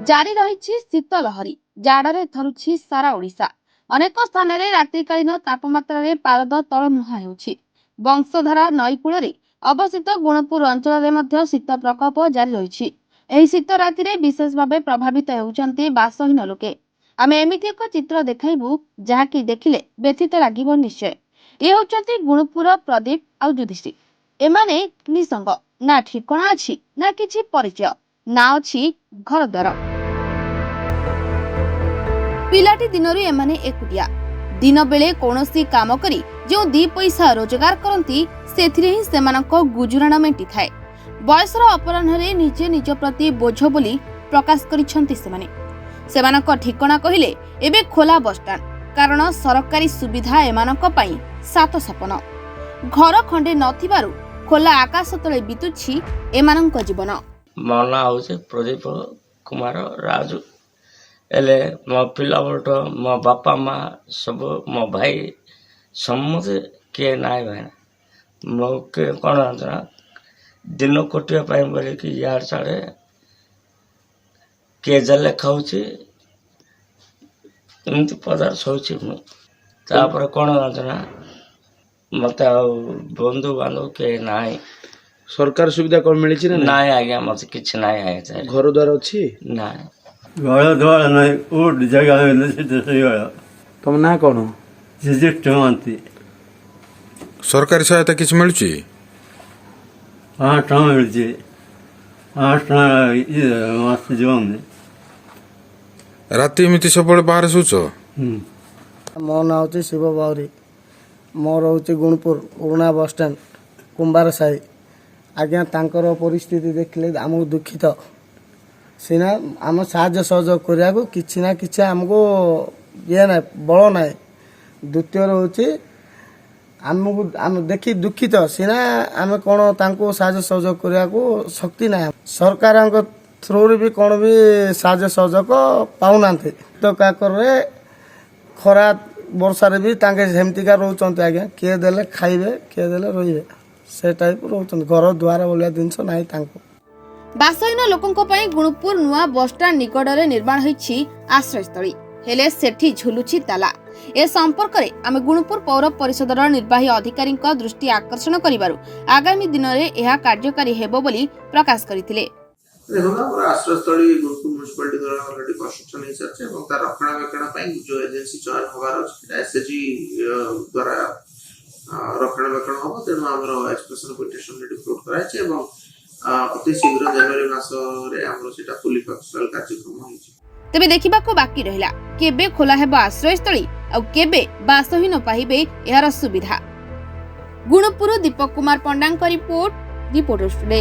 ଜାରି ରହିଛି ଶୀତ ଲହରୀ। ଜାଡରେ ଥରୁଛି ସାରା ଓଡ଼ିଶା। ଅନେକ ସ୍ଥାନରେ ରାତ୍ରିକାଳୀନ ତାପମାତ୍ରାରେ ପାରଦ ତଳମୁହାଁ ହେଉଛି। ବଂଶଧାରା ନଈ କୂଳରେ ଅବସ୍ଥିତ ଗୁଣପୁର ଅଞ୍ଚଳରେ ମଧ୍ୟ ଶୀତ ପ୍ରକୋପ ଜାରି ରହିଛି। ଏହି ଶୀତ ରାତିରେ ବିଶେଷ ଭାବେ ପ୍ରଭାବିତ ହେଉଛନ୍ତି ବାସହୀନ ଲୋକେ। ଆମେ ଏମିତି ଏକ ଚିତ୍ର ଦେଖାଇବୁ ଯାହାକି ଦେଖିଲେ ବ୍ୟଥିତ ଲାଗିବ ନିଶ୍ଚୟ। ଏ ହେଉଛନ୍ତି ଗୁଣପୁର ପ୍ରଦୀପ ଆଉ ଯୁଧିଷ୍ଠିର। ଏମାନେ ନିସଙ୍ଗ, ନା ଠିକଣା ଅଛି ନା କିଛି ପରିଚୟ, ନା ଅଛି ଘର ଦ୍ୱାର। ପିଲାଟି ଦିନରୁ ଏମାନେ ଏକୁଟିଆ। ଦିନ ବେଳେ କୌଣସି କାମ କରି ଯେଉଁ ଦି ପଇସା ରୋଜଗାର କରନ୍ତି ସେଥିରେ ହିଁ ସେମାନଙ୍କ ଗୁଜୁରାଣ ମେଣ୍ଟିଥାଏ। ବୟସର ଅପରାହ୍ନରେ ନିଜେ ନିଜ ପ୍ରତି ବୋଝ ବୋଲି ପ୍ରକାଶ କରିଛନ୍ତି ସେମାନେ। ସେମାନଙ୍କ ଠିକଣା କହିଲେ ଏବେ ଖୋଲା ବସଷ୍ଟାଣ୍ଡ, କାରଣ ସରକାରୀ ସୁବିଧା ଏମାନଙ୍କ ପାଇଁ ସାତ ସପନ। ଘର ଖଣ୍ଡେ ନଥିବାରୁ ଖୋଲା ଆକାଶ ତଳେ ବିତୁଛି ଏମାନଙ୍କ ଜୀବନ। ମୋ ନାଁ ହେଉଛି ପ୍ରଦୀପ କୁମାର ରାଜୁ। ହେଲେ ମୋ ପିଲାବେଳଠୁ ମୋ ବାପା ମା ସବୁ, ମୋ ଭାଇ ସମସ୍ତେ କିଏ ନାହିଁ ଭାଇନା। ମୋ କ'ଣ ନା ଦିନ କଟିବା ପାଇଁ ବୋଲିକି ଇଆଡ଼େ ସିଆଡ଼େ କିଏ ଜାଲେ ଖାଉଛି, ଏମିତି ପଦାର ଶୋଉଛି ମୁଁ। ତାପରେ କ'ଣ ନା ମୋତେ ଆଉ ବନ୍ଧୁ ବାନ୍ଧବ କେହି ନାହିଁ। ସରକାର ସୁବିଧା କ'ଣ ମିଳିଛି ନା ନାଇଁ ଆଜ୍ଞା, ମୋତେ କିଛି ନାହିଁ ଆଜ୍ଞା। ଘର ଦ୍ୱାର ଅଛି? ନାଇଁ, ଘର ଦ୍ୱାର ନାହିଁ, କୋଉଠି ଜାଗା ହେଲେ ସେଟା ସେଇଭଳିଆ। ତମ ନାଁ କ'ଣ? ଶ୍ରୀଯୁକ୍ତ ମହାନ୍ତି। ସରକାରୀ ସହାୟତା କିଛି ମିଳୁଛି? 5 ଟଙ୍କା ମିଳୁଛି। 5 ଟଙ୍କା ମାସ ଯିବନି। ରାତି ଏମିତି ସବୁବେଳେ ବାହାରେ ଶୋଉଛ? ମୋ ନାଁ ହେଉଛି ଶିବ ବାଉରୀ। ମୋ ରହୁଛି ଗୁଣପୁର ପୁରୁଣା ବସଷ୍ଟାଣ୍ଡ କୁମ୍ଭାର ସାହି। ଆଜ୍ଞା, ତାଙ୍କର ପରିସ୍ଥିତି ଦେଖିଲେ ଆମକୁ ଦୁଃଖିତ। ସିନା ଆମ ସାହାଯ୍ୟ ସହଯୋଗ କରିବାକୁ କିଛି ନା କିଛି ଆମକୁ ଇଏ ନାହିଁ, ବଳ ନାହିଁ। ଦ୍ୱିତୀୟ ରହୁଛି ଆମେ ଦେଖି ଦୁଃଖିତ, ସିନା ଆମେ କ'ଣ ତାଙ୍କୁ ସାହାଯ୍ୟ ସହଯୋଗ କରିବାକୁ ଶକ୍ତି ନାହିଁ। ସରକାରଙ୍କ ଥ୍ରୁରେ ବି କ'ଣ ବି ସାହାଯ୍ୟ ସହଯୋଗ ପାଉନାହାନ୍ତି। ତ କାକରରେ ଖରା ବର୍ଷାରେ ବି ତାଙ୍କେ ସେମିତିକା ରହୁଛନ୍ତି ଆଜ୍ଞା। କିଏ ଦେଲେ ଖାଇବେ, କିଏ ଦେଲେ ରହିବେ, ସେ ଟାଇପ ରହୁଛନ୍ତି। ଘର ଦ୍ୱାର ଭଳିଆ ଜିନିଷ ନାହିଁ ତାଙ୍କୁ। ବାସହୀନ ଲୋକଙ୍କ ପାଇଁ ଗୁଣପୁର ନୂଆ ବସଷ୍ଟାଣ୍ଡ ନିକଟରେ ନିର୍ମାଣ ହୋଇଛି ଆଶ୍ରୟସ୍ଥଳୀ, ହେଲେ ସେଠି ଝୁଲୁଛି ତାଲା। ଏ ସମ୍ପର୍କରେ ଆମେ ଗୁଣପୁର ପୌର ପରିଷଦର ନିର୍ବାହୀ ଅଧିକାରୀଙ୍କ ଦୃଷ୍ଟି ଆକର୍ଷଣ କରିବାରୁ ଆଗାମୀ ଦିନରେ ଏହା କାର୍ଯ୍ୟକାରୀ ହେବ ବୋଲି ପ୍ରକାଶ କରିଥିଲେ। ଦେଖନ୍ତୁ, ଆମର ଆଶ୍ରୟସ୍ଥଳୀ ଗୁଣପୁର ମ୍ୟୁନିସିପାଲିଟି ଦ୍ୱାରା ଅଲରେଡି କନଷ୍ଟ୍ରକ୍ସନ ହେଇସାରିଛି ଏବଂ ତାର ରକ୍ଷଣାବେକ୍ଷଣ ପାଇଁ ଯେଉଁ ଏଜେନ୍ସି ଚୟନ ହେବାର ଅଛି ସେଟା ଏସ୍ଏଚଜି ଦ୍ୱାରା ରକ୍ଷଣାବେକ୍ଷଣ ହେବ। ତେଣୁ ଆମର ଏକ୍ସପ୍ରେସନ ପିଟିସନ ଡିପୋର୍ଟ କରାଯାଇଛି ଏବଂ ଅତି ଶୀଘ୍ର ଜାନୁଆରୀ ମାସରେ ଆମର ସେଟା ଫୁଲି ଫଙ୍କସନାଲ କାର୍ଯ୍ୟକ୍ରମ ହୋଇଛି। ତେବେ ଦେଖିବାକୁ ବାକି ରହିଲା କେବେ ଖୋଲା ହେବ ଆଶ୍ରୟସ୍ଥଳୀ ଆଉ କେବେ ବାସହୀନ ପାଇବେ ଏହାର ସୁବିଧା। ଗୁଣପୁର ଦୀପକ କୁମାର ପଣ୍ଡାଙ୍କ ରିପୋର୍ଟ, ରିପୋର୍ଟର୍ସ ଟୁଡେ।